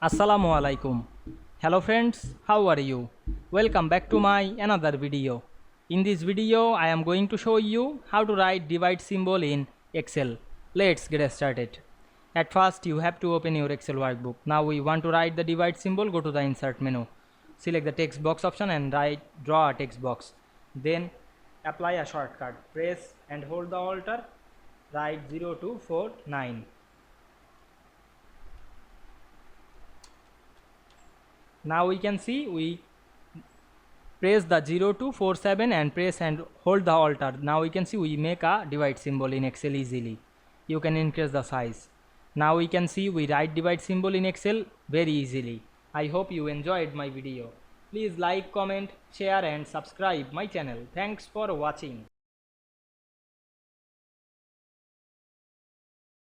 Assalamu Walaikum. Hello friends, how are you? Welcome back to my another video. In this video, I am going to show you how to write divide symbol in Excel. Let's get started. At first, you have to open your Excel workbook. Now we want to write the divide symbol. Go to the insert menu. Select the text box option and draw a text box. Then apply a shortcut. Press and hold the Alt. Write 0249. Now we can see we press the 0247 and press and hold the Alt. Now we can see we make a divide symbol in Excel easily. You can increase the size. Now we can see we write divide symbol in Excel very easily. I hope you enjoyed my video. Please like, comment, share and subscribe my channel. Thanks for watching.